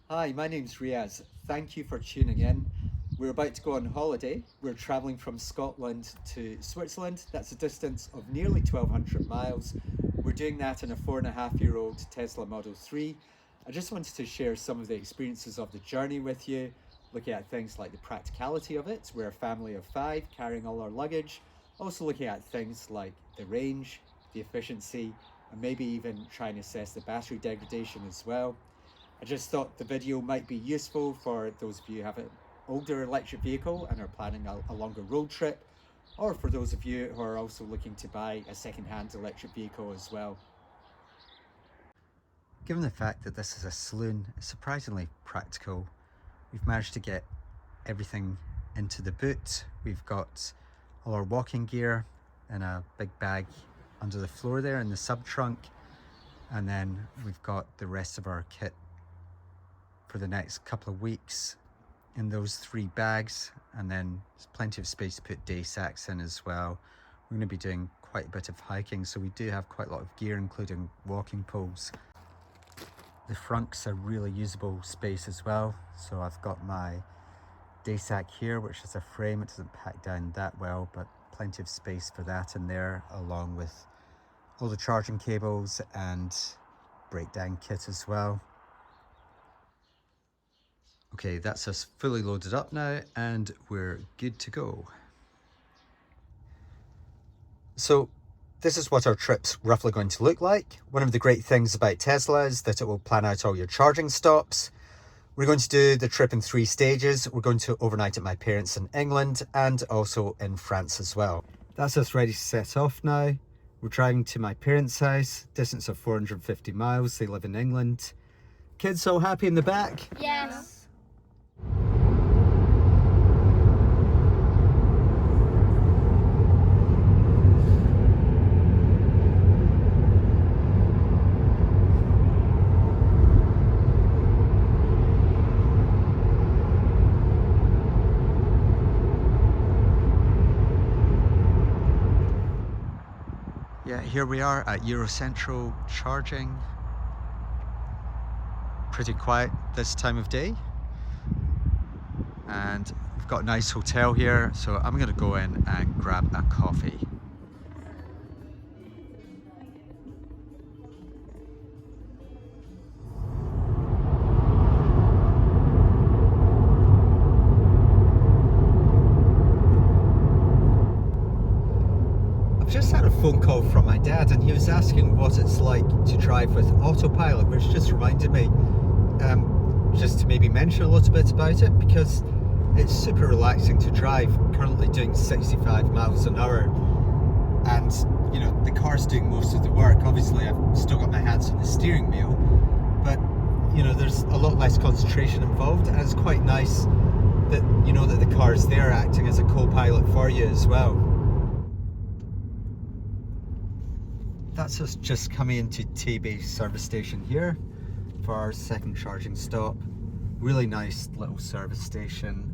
Hi, my name's Riaz. Thank you for tuning in. We're about to go on holiday. We're travelling from Scotland to Switzerland. That's a distance of nearly 1,200 miles. We're doing that in a 4.5-year-old Tesla Model 3. I just wanted to share some of the experiences of the journey with you, looking at things like the practicality of it. We're a family of five carrying all our luggage, also looking at things like the range, the efficiency, and maybe even try and assess the battery degradation as well. I just thought the video might be useful for those of you who have an older electric vehicle and are planning a longer road trip, or for those of you who are also looking to buy a second-hand electric vehicle as well. Given the fact that this is a saloon, it's surprisingly practical. We've managed to get everything into the boot. We've got all our walking gear in a big bag under the floor there in the sub trunk, and then we've got the rest of our kit for the next couple of weeks in those three bags, and then there's plenty of space to put day sacks in as well. We're going to be doing quite a bit of hiking, so we do have quite a lot of gear, including walking poles. The front's a really usable space as well, so I've got my day sack here, which is a frame. It doesn't pack down that well, but plenty of space for that in there, along with all the charging cables and breakdown kit as well. Okay, that's us fully loaded up now and we're good to go. So this is what our trip's roughly going to look like. One of the great things about Tesla is that it will plan out all your charging stops. We're going to do the trip in 3 stages. We're going to overnight at my parents' in England and also in France as well. That's us ready to set off now. We're driving to my parents' house, distance of 450 miles. They live in England. Kids all happy in the back? Yes. Yeah, here we are at Eurocentral charging. Pretty quiet this time of day. And we've got a nice hotel here, so I'm going to go in and grab a coffee. I've just had a phone call from my dad, and he was asking what it's like to drive with autopilot, which just reminded me just to maybe mention a little bit about it, because it's super relaxing to drive. Currently doing 65 miles an hour, and you know, the car's doing most of the work. Obviously I've still got my hands on the steering wheel, but you know, there's a lot less concentration involved, and it's quite nice that you know that the car's there acting as a co-pilot for you as well. That's us just coming into T-Base service station here for our second charging stop. Really nice little service station.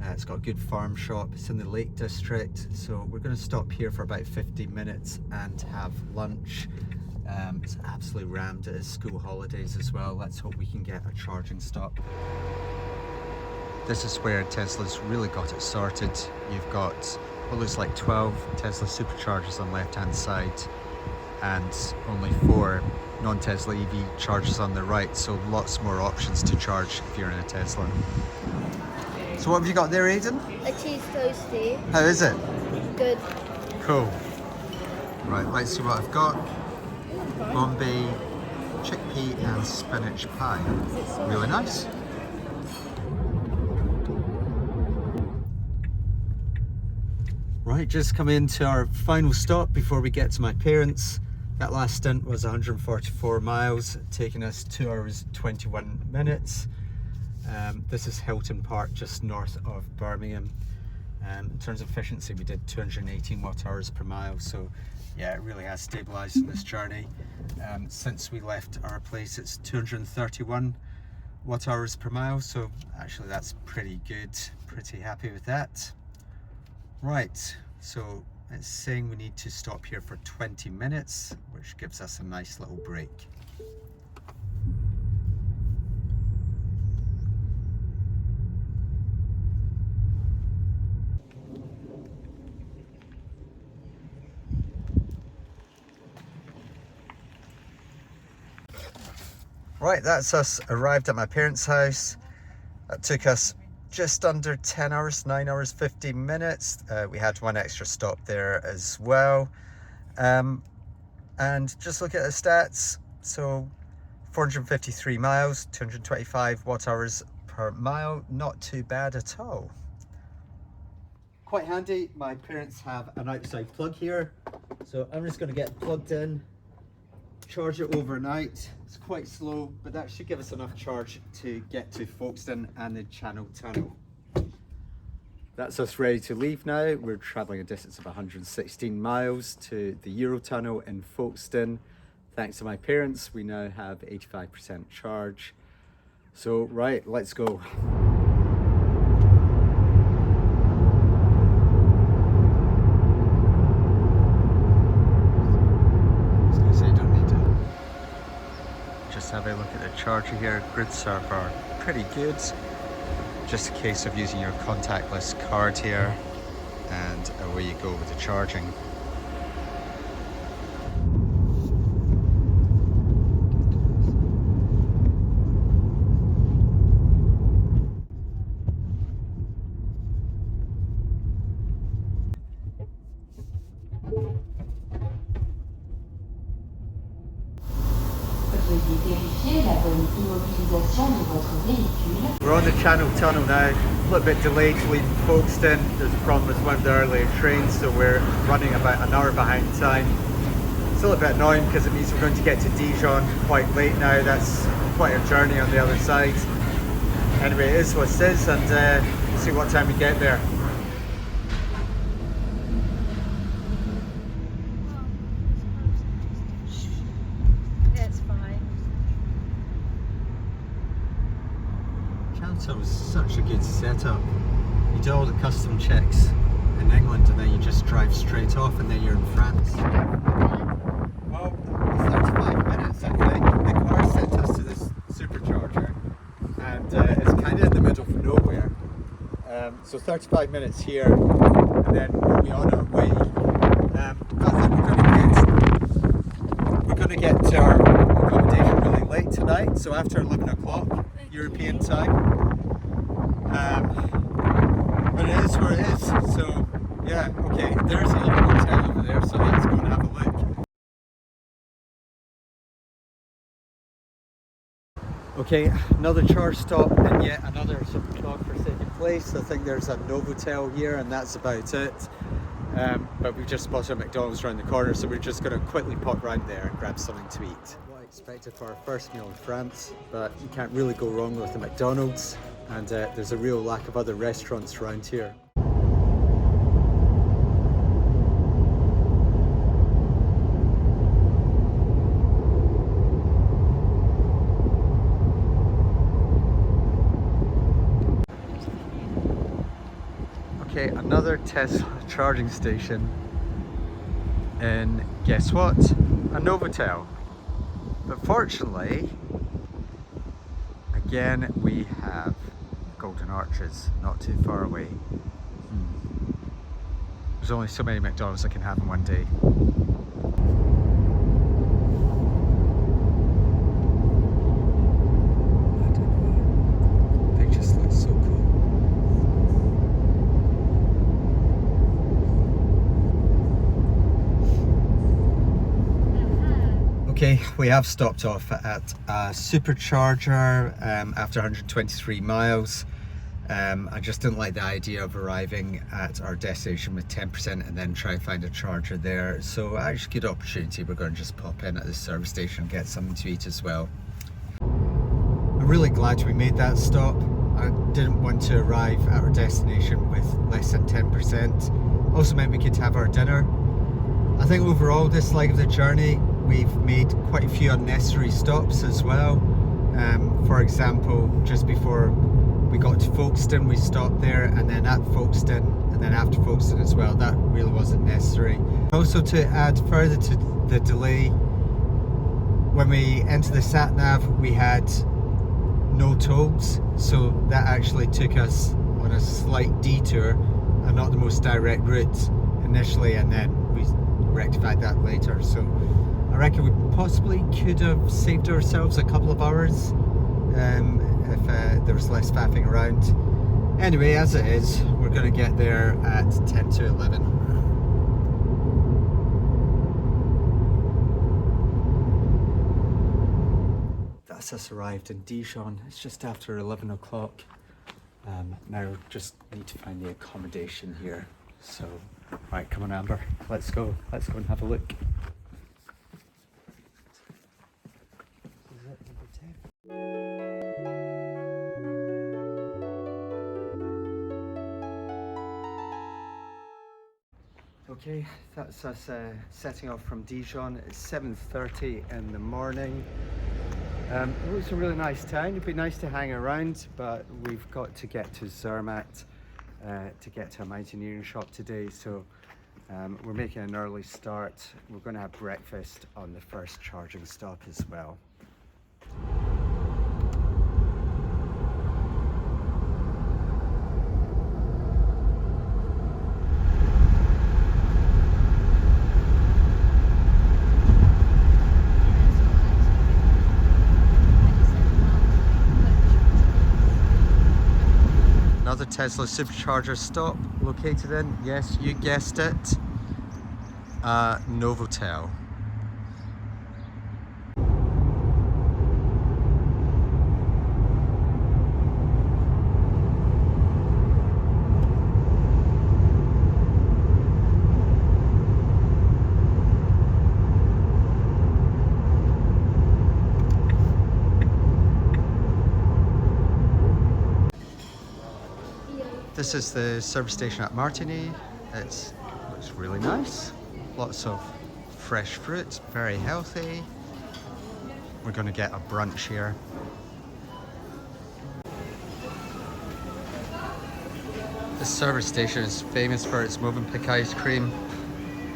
It's got a good farm shop. It's in the Lake District, so we're going to stop here for about 50 minutes and have lunch. It's absolutely rammed. It is school holidays as well. Let's hope we can get a charging stop. This is where Tesla's really got it sorted. You've got what looks like 12 Tesla superchargers on the left hand side, and only 4 non-Tesla EV chargers on the right, so lots more options to charge if you're in a Tesla. So what have you got there, Aidan? A cheese toasty. How is it? Good. Cool. Right, let's see what I've got. Bombay chickpea and spinach pie. Really nice. Right, just come into our final stop before we get to my parents. That last stint was 144 miles, taking us 2 hours 21 minutes. This is Hilton Park, just north of Birmingham. In terms of efficiency, we did 218 watt-hours per mile, so yeah, it really has stabilized in this journey. Since we left our place, it's 231 watt-hours per mile, so actually that's pretty good. Pretty happy with that. Right, so it's saying we need to stop here for 20 minutes, which gives us a nice little break. Right, that's us arrived at my parents' house. That took us just under 10 hours, 9 hours, 15 minutes. We had one extra stop there as well. And just look at the stats. So 453 miles, 225 watt hours per mile. Not too bad at all. Quite handy. My parents have an outside plug here. So I'm just going to get plugged in, charge it overnight. It's quite slow, but that should give us enough charge to get to Folkestone and the Channel Tunnel. That's us ready to leave now. We're travelling a distance of 116 miles to the Eurotunnel in Folkestone. Thanks to my parents, we now have 85% charge. So, right, let's go. Have a look at the charger here. Grids are pretty good. Just a case of using your contactless card here, and away you go with the charging. We're on the Channel Tunnel now, a little bit delayed to leave Folkestone. There's a problem with one of the earlier trains, so we're running about an hour behind time. It's a little bit annoying because it means we're going to get to Dijon quite late now. That's quite a journey on the other side. Anyway, it is what it is, and we'll see what time we get there. It was such a good setup. You do all the custom checks in England and then you just drive straight off and then you're in France. Well, 35 minutes I think. The car sent us to this supercharger and it's kind of in the middle of nowhere. So 35 minutes here and then we'll be on our way. But I think we're going to get to our accommodation really late tonight, so after 11 o'clock European time. But it is where it is, so yeah, okay, there's a little hotel over there, so let's go and have a look. Okay, another charge stop and yet another sort of God-forsaken place. I think there's a Novotel here and that's about it. But we just spotted a McDonald's around the corner, so we're just going to quickly pop round there and grab something to eat. What I expected for our first meal in France, but you can't really go wrong with the McDonald's. And there's a real lack of other restaurants around here. Okay, another Tesla charging station, and guess what? A Novotel. But fortunately, again we have Golden Arches, not too far away. There's only so many McDonald's I can have in one day. I don't know. They just look so cool. Okay, we have stopped off at a supercharger after 123 miles. I just didn't like the idea of arriving at our destination with 10% and then try and find a charger there. So actually good opportunity. We're going to just pop in at the service station and get something to eat as well. I'm really glad we made that stop. I didn't want to arrive at our destination with less than 10%. Also meant we could have our dinner. I think overall this leg of the journey we've made quite a few unnecessary stops as well. For example, just before we got to Folkestone we stopped there, and then at Folkestone and then after Folkestone as well. That really wasn't necessary. Also, to add further to the delay, when we entered the sat nav we had no tolls, so that actually took us on a slight detour and not the most direct route initially, and then we rectified that later. So I reckon we possibly could have saved ourselves a couple of hours if there was less faffing around. Anyway, as it is, we're going to get there at 10 to 11. That's us arrived in Dijon. It's just after 11 o'clock. Now just need to find the accommodation here. So, right, come on Amber, let's go and have a look. Is it number 10? Okay, that's us setting off from Dijon. It's 7:30 in the morning. It's a really nice town. It'd be nice to hang around, but we've got to get to Zermatt to get to a mountaineering shop today. So we're making an early start. We're going to have breakfast on the first charging stop as well. Another Tesla supercharger stop located in, yes, you guessed it, Novotel. This is the service station at Martigny. It's really nice. Lots of fresh fruit, very healthy. We're going to get a brunch here. This service station is famous for its Movenpick ice cream.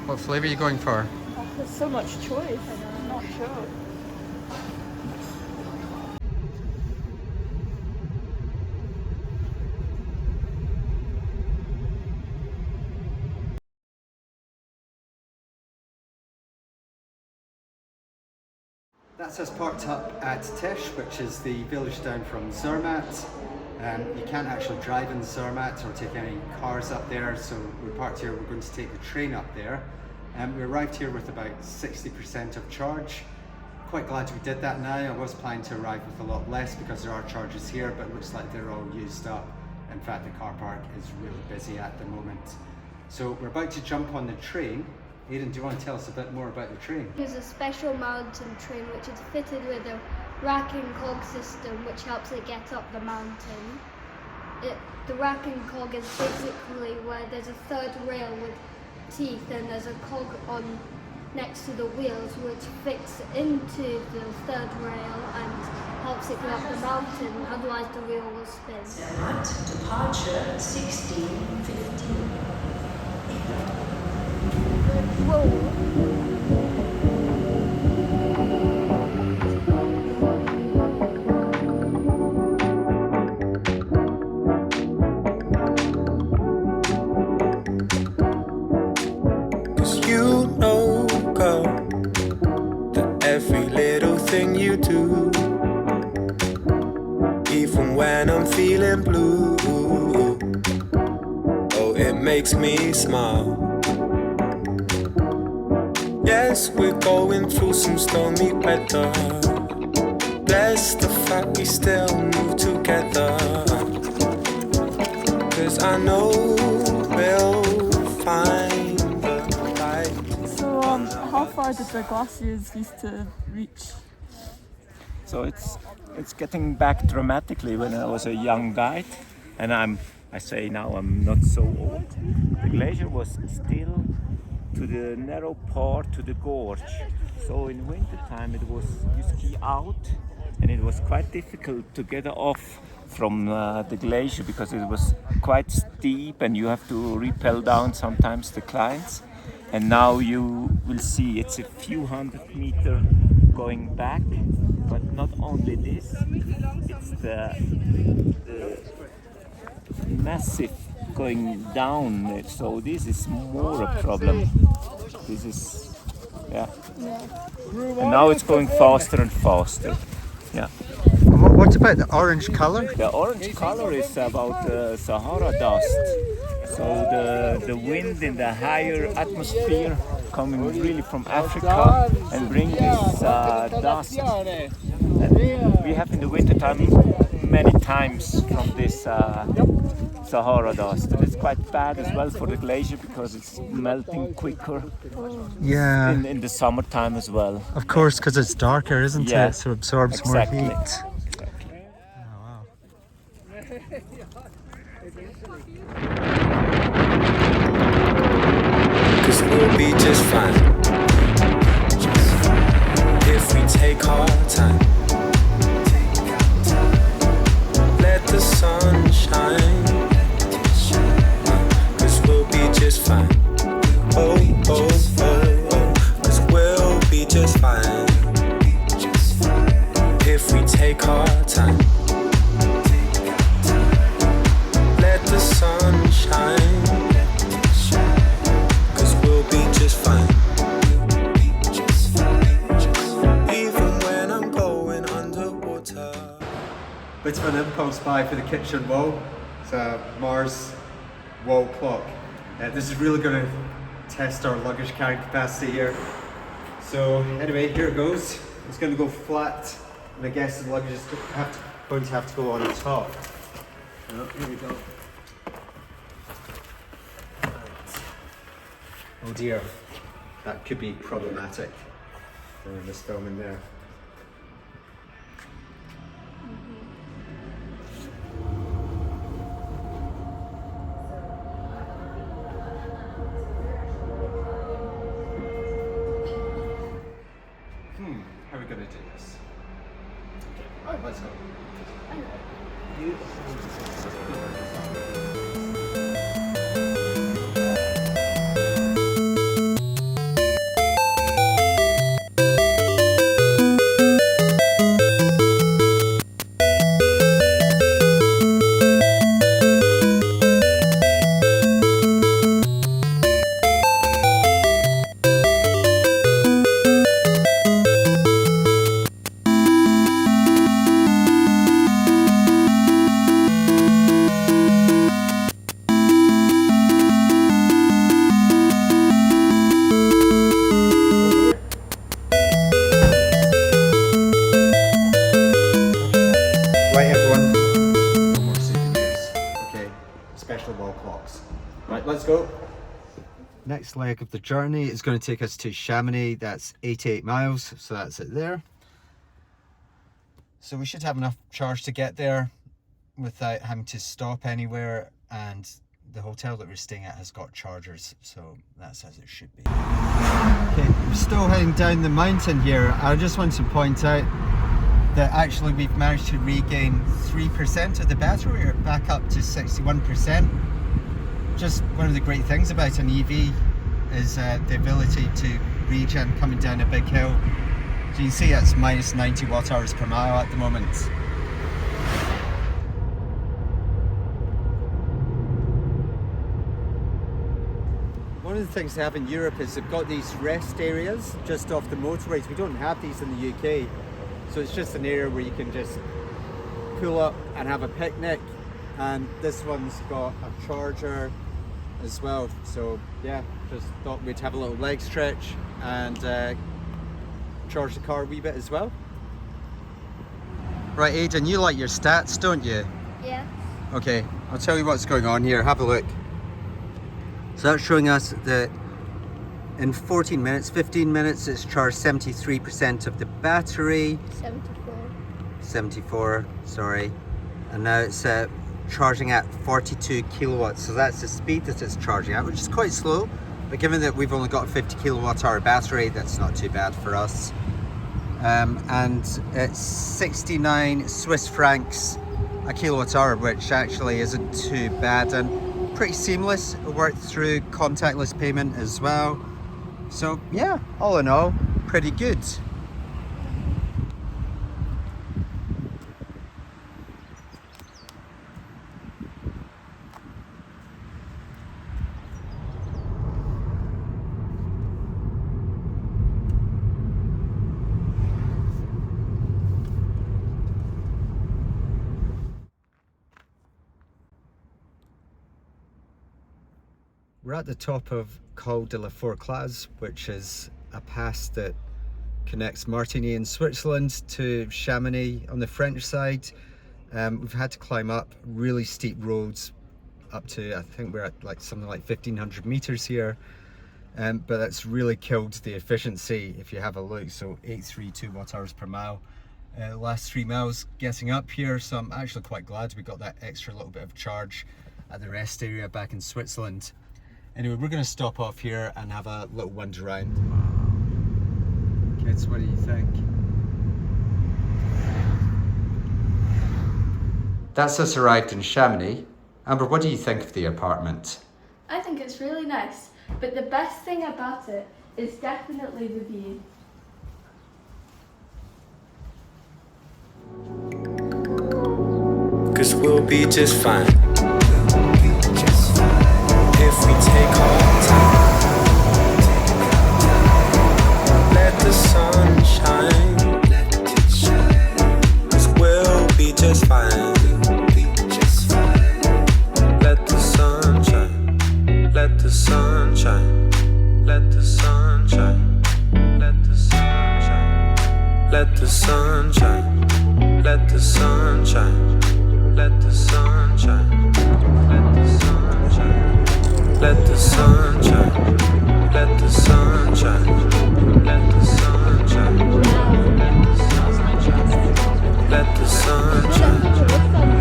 What flavour are you going for? Oh, there's so much choice. I'm not sure. That's us parked up at Tesh, which is the village down from Zermatt. You can't actually drive in Zermatt or take any cars up there, so we're parked here. We're going to take the train up there. We arrived here with about 60% of charge. Quite glad we did that now. I was planning to arrive with a lot less because there are charges here, but it looks like they're all used up. In fact, the car park is really busy at the moment. So we're about to jump on the train. Aidan, do you want to tell us a bit more about the train? It's a special mountain train which is fitted with a rack and cog system which helps it get up the mountain. The rack and cog is basically where there's a third rail with teeth and there's a cog on next to the wheels which fits into the third rail and helps it go up the mountain, otherwise the wheel will spin. Zermatt, departure 16:15. Cause you know, girl, that every little thing you do, even when I'm feeling blue, oh, it makes me smile. Yes, we're going through some stormy weather. Bless the fact we still move together. Cause I know we'll find the light. So, how far did the glaciers used to reach? So it's getting back dramatically when I was a young guide, and I say now I'm not so old. The glacier was still to the narrow part, to the gorge. So in winter time it was, you ski out and it was quite difficult to get off from the glacier because it was quite steep and you have to rappel down sometimes the climbs. And now you will see it's a few hundred meters going back, but not only this, it's the massive going down, so this is more a problem. This is Yeah. And now it's going faster and faster. Yeah. And what about the orange colour? The orange color is about the Sahara dust. So the wind in the higher atmosphere coming really from Africa and bring this dust. And we have in the winter time many times from this Sahara dust, and it's quite bad as well for the glacier because it's melting quicker. Yeah. In the summertime as well. Of course, because it's darker, isn't Yeah. it? So it absorbs Exactly. more heat. Exactly. Oh, wow. Cause we'll be just fine if we take our time. Let the sun shine. Cause we'll be just fine. Oh, oh, oh, oh. Cause we'll be just fine if we take our time. Let the sun shine. Cause we'll be just fine. Even when I'm going underwater. Bit of an impulse buy for the kitchen wall. It's a Mars wall clock. This is really going to test our luggage carrying capacity here. So anyway, here it goes. It's going to go flat, and I guess the luggage is going to have to go on the top. Oh, here we go. Oh dear, that could be problematic for this film in there. How are we going to do this? Okay, right, let's go. Right everyone, no more souvenirs. Okay, special wall clocks. Right, let's go. Next leg of the journey is going to take us to Chamonix. That's 88 miles, so that's it there. So we should have enough charge to get there without having to stop anywhere, and the hotel that we're staying at has got chargers, so that's as it should be. Okay, we're still heading down the mountain here. I just want to point out that actually we've managed to regain 3% of the battery, or back up to 61%. Just one of the great things about an EV is the ability to regen coming down a big hill. So you can see it's minus 90 watt hours per mile at the moment. One of the things they have in Europe is they've got these rest areas just off the motorways. We don't have these in the UK. So it's just an area where you can just pull up and have a picnic. And this one's got a charger as well. So yeah, just thought we'd have a little leg stretch and charge the car a wee bit as well. Right, Aidan, you like your stats, don't you? Yeah. Okay, I'll tell you what's going on here. Have a look. So that's showing us that in 15 minutes, it's charged 73% of the battery. 74, sorry. And now it's charging at 42 kilowatts. So that's the speed that it's charging at, which is quite slow. But given that we've only got a 50 kilowatt hour battery, that's not too bad for us. And it's 69 Swiss francs a kilowatt hour, which actually isn't too bad and pretty seamless. It worked through contactless payment as well. So yeah, all in all, pretty good. We're at the top of Col de la Forclaz, which is a pass that connects Martigny in Switzerland to Chamonix on the French side. We've had to climb up really steep roads up to, I think we're at like something like 1500 meters here, but that's really killed the efficiency if you have a look. So 832 watt-hours per mile. Last 3 miles getting up here, so I'm actually quite glad we got that extra little bit of charge at the rest area back in Switzerland. Anyway, we're going to stop off here and have a little wander around. Kids, what do you think? That's us arrived in Chamonix. Amber, what do you think of the apartment? I think it's really nice, but the best thing about it is definitely the view. Cause we'll be just fine if we take our time. Let the sun shine. Cause we'll be just fine. Let the sun shine. Let the sun shine. Let the sun shine. Let the sun shine. Let the sun shine. Let the sun shine. Let the sun shine. Let the sun shine. Let the sun shine. Let the sun shine. Let the sun shine. Let the sun shine.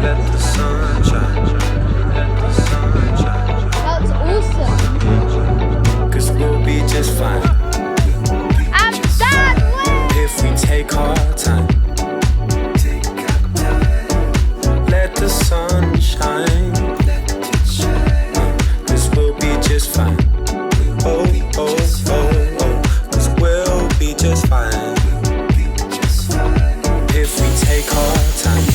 Let the sun shine. Let the sun shine. That's awesome. Cause we'll be just fine if we take our time. Let the sun shine. Cause we'll be just fine. Oh, oh, oh, oh. Cause we'll be just fine if we take our time.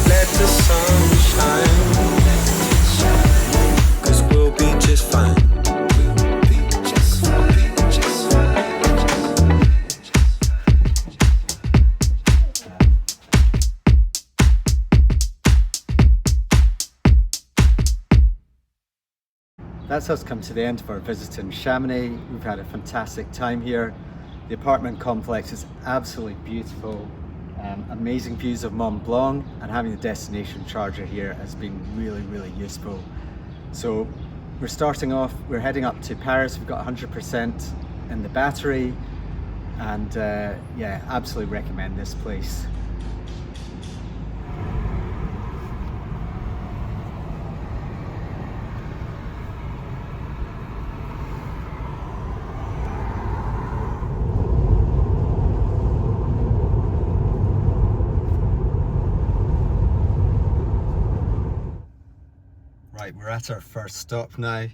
Let the sun shine. Cause we'll be just fine. That's us come to the end of our visit in Chamonix. We've had a fantastic time here. The apartment complex is absolutely beautiful. Amazing views of Mont Blanc, and having the destination charger here has been really, really useful. So we're starting off, we're heading up to Paris. We've got 100% in the battery, and yeah, absolutely recommend this place. Right, we're at our first stop now,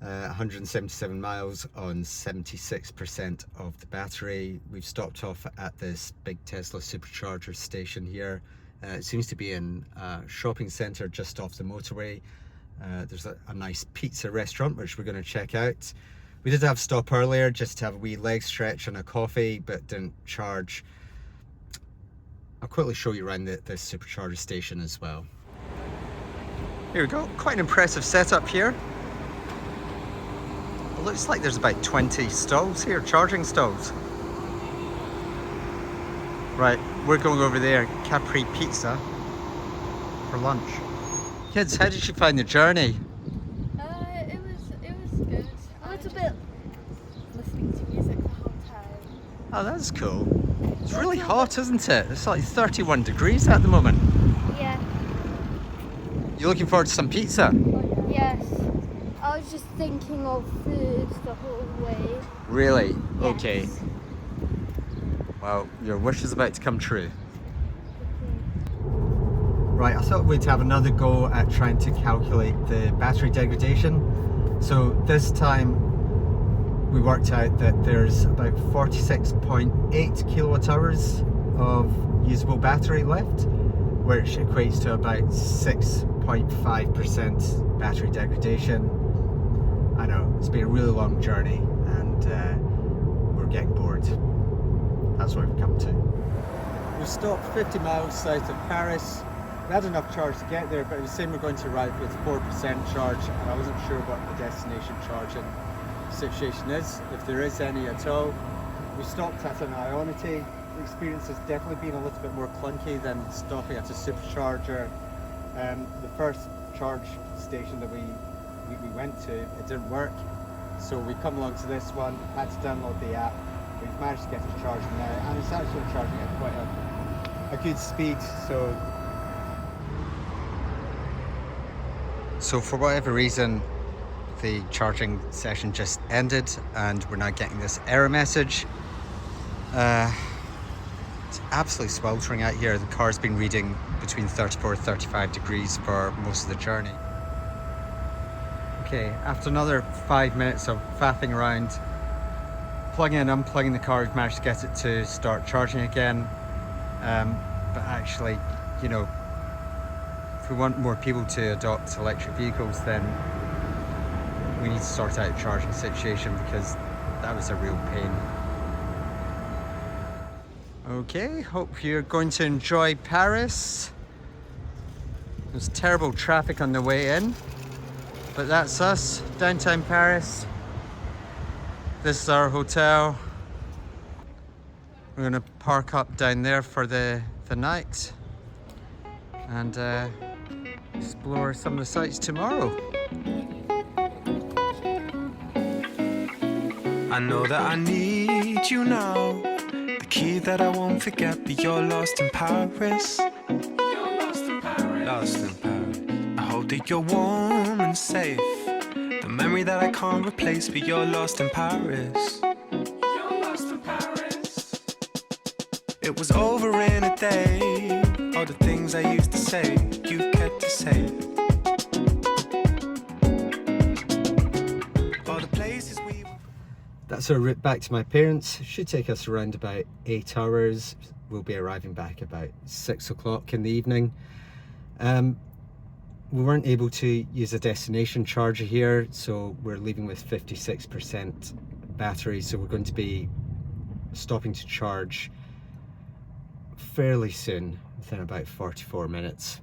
177 miles on 76% of the battery. We've stopped off at this big Tesla supercharger station here. It seems to be in a shopping centre just off the motorway. There's a nice pizza restaurant which we're going to check out. We did have a stop earlier just to have a wee leg stretch and a coffee, but didn't charge. I'll quickly show you around this supercharger station as well. Here we go, quite an impressive setup here. It looks like there's about 20 stalls here, charging stalls. Right, we're going over there, Capri Pizza, for lunch. Kids, how did you find the journey? It was good. A little bit listening to music the whole time. Oh, that's cool. It's really hot, isn't it? It's like 31 degrees at the moment. Yeah. You looking forward to some pizza? Yes. I was just thinking of food the whole way. Really? Yes. Okay. Well, your wish is about to come true. Right, I thought we'd have another go at trying to calculate the battery degradation. So this time we worked out that there's about 46.8 kilowatt hours of usable battery left, which equates to about 6.5% battery degradation. I know, it's been a really long journey and we're getting bored. That's where we've come to. We've stopped 50 miles south of Paris we had enough charge to get there, but it was saying we're going to arrive with 4% charge, and I wasn't sure what the destination charging situation is, if there is any at all. We stopped at an Ionity. The experience has definitely been a little bit more clunky than stopping at a supercharger. The first charge station that we went to, it didn't work, so we come along to this one, had to download the app. We've managed to get it charging now, and it's actually charging at quite a good speed. So for whatever reason, the charging session just ended, and we're now getting this error message. It's absolutely sweltering out here. The car's been reading between 34 and 35 degrees for most of the journey. Okay, after another 5 minutes of faffing around, plugging and unplugging the car, we've managed to get it to start charging again. But actually, you know, if we want more people to adopt electric vehicles, then we need to sort out the charging situation, because that was a real pain. Okay, hope you're going to enjoy Paris. There's terrible traffic on the way in, but that's us, downtown Paris. This is our hotel. We're gonna park up down there for the night and explore some of the sites tomorrow. I know that I need you now. The key that I won't forget, but you're lost in Paris. You're lost in Paris. Lost in Paris. I hope that you're warm and safe. The memory that I can't replace, but you're lost in Paris. You're lost in Paris. It was over in a day. All the things I used to say, you kept to say. All the places we. That's our route back to my parents. It should take us around about 8 hours. We'll be arriving back about 6 o'clock in the evening. We weren't able to use a destination charger here, so we're leaving with 56% battery, so we're going to be stopping to charge fairly soon, within about 44 minutes.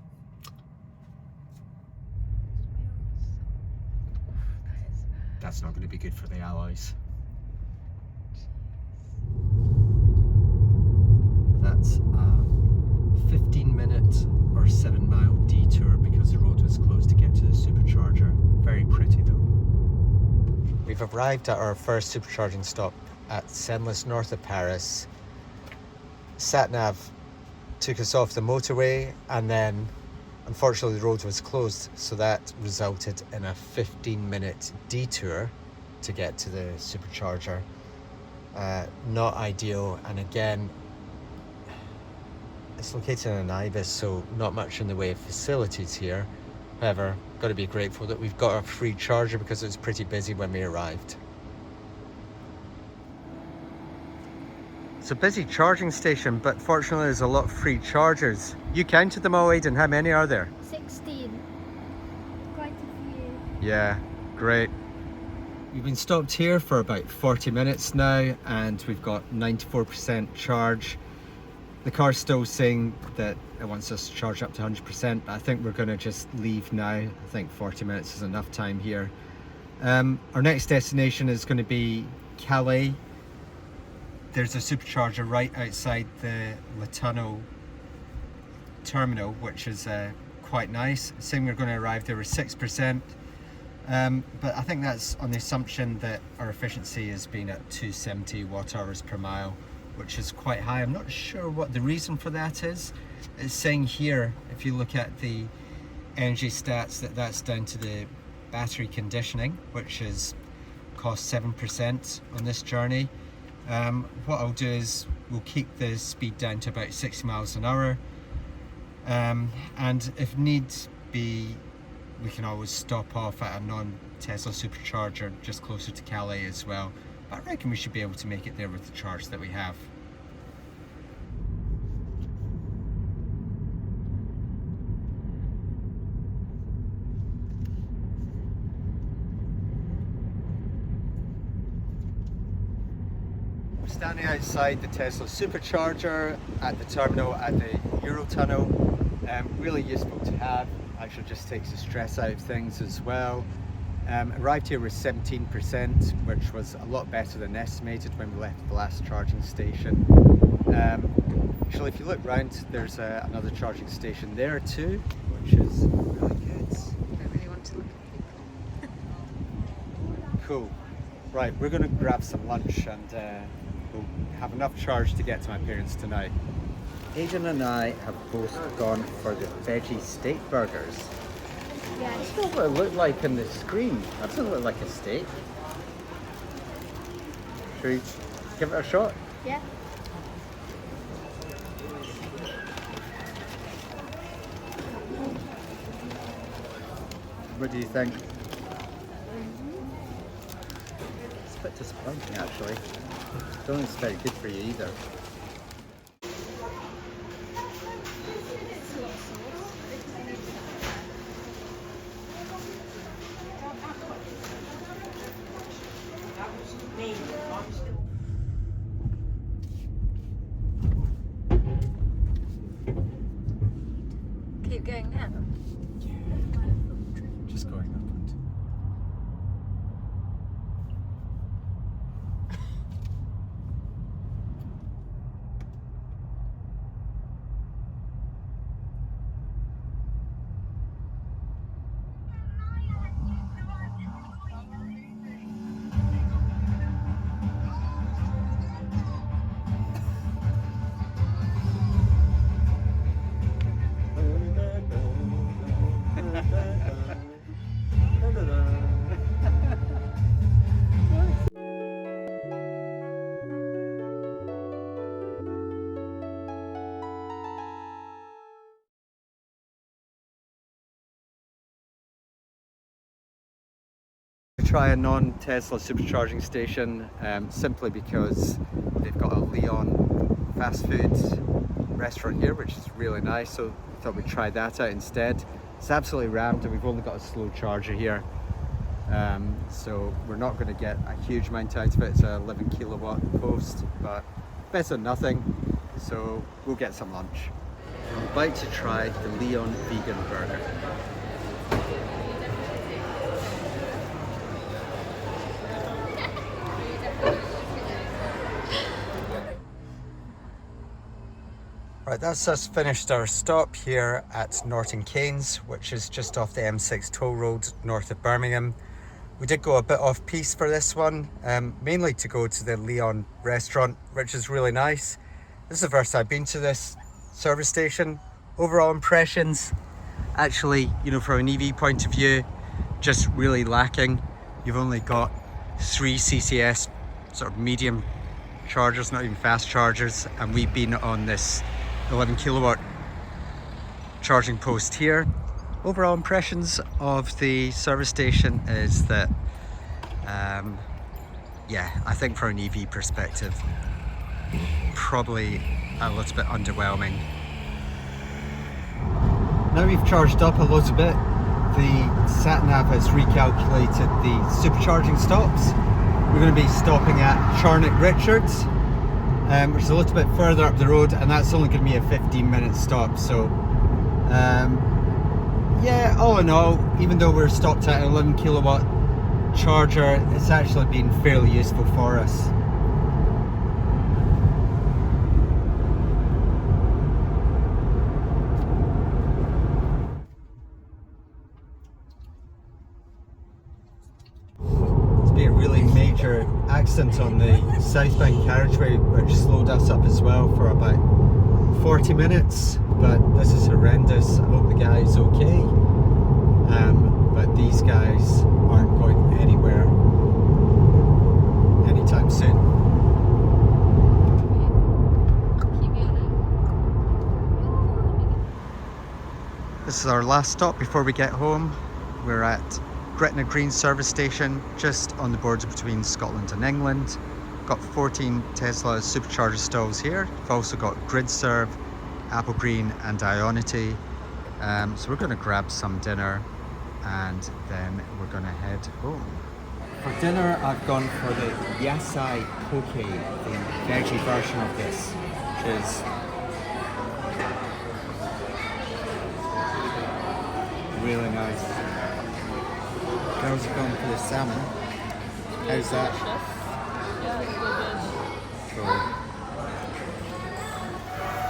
That's not going to be good for the alloys. That's a 15-minute or 7-mile detour because the road was closed to get to the supercharger. Very pretty though. We've arrived at our first supercharging stop at Senlis, north of Paris. Sat-nav took us off the motorway, and then unfortunately the road was closed, so that resulted in a 15-minute detour to get to the supercharger. Not ideal, and again, it's located in an ibis, so not much in the way of facilities here. However, got to be grateful that we've got a free charger because it was pretty busy when we arrived. It's a busy charging station, but fortunately there's a lot of free chargers. You counted them all, Aidan. How many are there? 16. Quite a few. Yeah, great. We've been stopped here for about 40 minutes now, and we've got 94% charge. The car's still saying that it wants us to charge up to 100%, but I think we're going to just leave now. I think 40 minutes is enough time here. Our next destination is going to be Calais. There's a supercharger right outside the Le Tunnel terminal, which is quite nice. Saying we're going to arrive there with 6%, but I think that's on the assumption that our efficiency has been at 270 watt-hours per mile, which is quite high. I'm not sure what the reason for that is. It's saying here, if you look at the energy stats, that that's down to the battery conditioning, which is cost 7% on this journey. What I'll do is we'll keep the speed down to about 60 miles an hour, and if needs be, we can always stop off at a non-Tesla supercharger just closer to Calais as well. But I reckon we should be able to make it there with the charge that we have. We're standing outside the Tesla supercharger at the terminal at the Eurotunnel. Really useful to have, actually just takes the stress out of things as well. Arrived here with 17%, which was a lot better than estimated when we left the last charging station. Actually, if you look round, there's another charging station there too, which is really good. I really want to look at people. Cool. Right, we're going to grab some lunch and we'll have enough charge to get to my parents tonight. Aidan and I have both gone for the veggie steak burgers. Yeah, That's not what it looked like on the screen. That doesn't look like a steak. Should we give it a shot? yeah. What do you think? It's a bit disappointing actually. I don't think it's very good for you either. Keep going now. Just going upward. Try a non-Tesla supercharging station simply because they've got a Leon fast food restaurant here, which is really nice, so I thought we'd try that out instead. It's absolutely rammed and we've only got a slow charger here, so we're not going to get a huge amount out of it. It's a 11 kilowatt post, but better than nothing, so we'll get some lunch. I'm about to try the Leon vegan burger. Right, that's us finished our stop here at Norton Keynes, which is just off the M6 toll road north of Birmingham. We did go a bit off piste for this one, mainly to go to the Leon restaurant, which is really nice. This is the first I've been to this service station. Overall impressions, actually, you know, from an EV point of view, just really lacking. You've only got 3 CCS sort of medium chargers, not even fast chargers, and we've been on this 11 kilowatt charging post here. Overall impressions of the service station is that yeah, I think from an EV perspective, probably a little bit underwhelming. Now we've charged up a little bit, the sat-nav has recalculated the supercharging stops. We're going to be stopping at Chamonix Richards, which is a little bit further up the road, and that's only going to be a 15-minute stop. So yeah, all in all, even though we're stopped at an 11 kilowatt charger, it's actually been fairly useful for us. There's been a really major accident on the southbound carriageway, which slowed us up as well for about 40 minutes, but this is horrendous. I hope the guy's okay, but these guys aren't going anywhere anytime soon. This is our last stop before we get home. We're at Gretna Green service station, just on the border between Scotland and England. Got 14 Tesla supercharger stalls here. We've also got GridServe, Apple Green and Ionity. So we're going to grab some dinner and then we're going to head home. For dinner I've gone for the Yasai Poke, the veggie version of this, which is really nice. Girls are going for the salmon. How's that? Cool.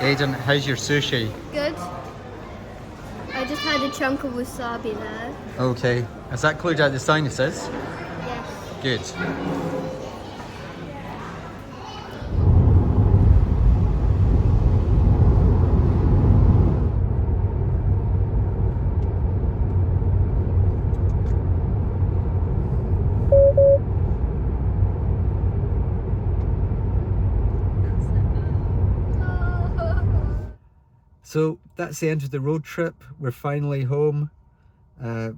Aidan, how's your sushi? Good. I just had a chunk of wasabi there. Okay. Has that cleared out the sinuses? Yes. Good. So that's the end of the road trip. We're finally home.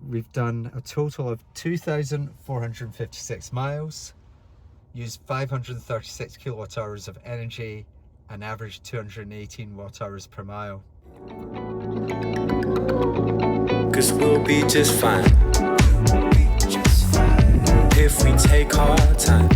We've done a total of 2,456 miles, used 536 kilowatt hours of energy, and averaged 218 watt hours per mile. 'Cause we'll be just fine if we take our time.